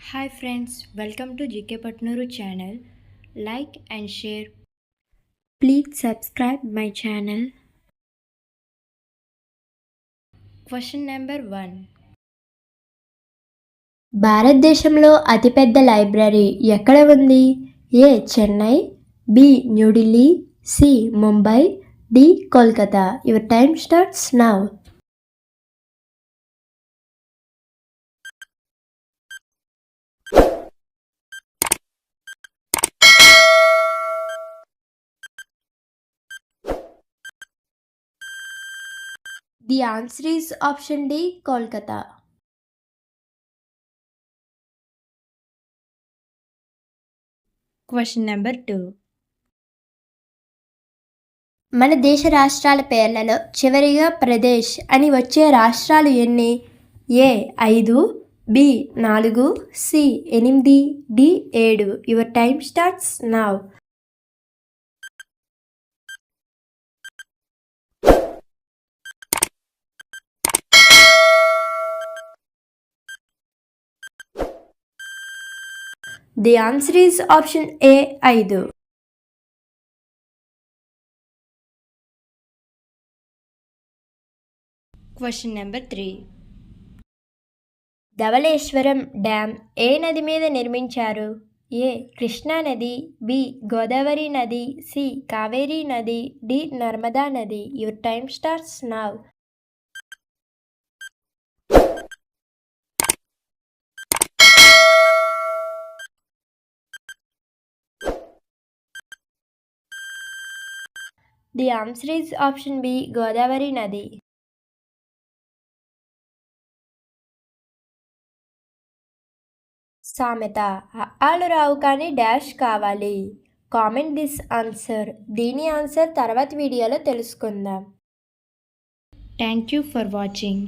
Hi friends, welcome to GK Patnuru channel. Like and share. Please subscribe my channel. Question number 1. భారతదేశంలో అతిపెద్ద library ఎక్కడ ఉంది? A Chennai, B New Delhi, C Mumbai, D Kolkata. Your time starts now. The answer is option D, Kolkata. Question number 2. మన దేశ రాష్ట్రాల పేర్లలో చివరిగా ప్రదేశ్ అని వచ్చే రాష్ట్రాలు ఎన్ని? A 5, B 4, C 8, D 7. Your time starts now. The answer is option A, 5. Question number 3. Dhavaleswaram dam ఏ నది మీద నిర్మించారు? ఏ కృష్ణా నది, బి గోదావరి నది, సి కావేరీ నది, డి నర్మదా నది. Your time starts now. The answer is option B, Godavari నది. సామెత ఆలు రావు కానీ డాష్ కావాలి. Comment this answer. దీని ఆన్సర్ తర్వాత వీడియోలో తెలుసుకుందాం. Thank you for watching.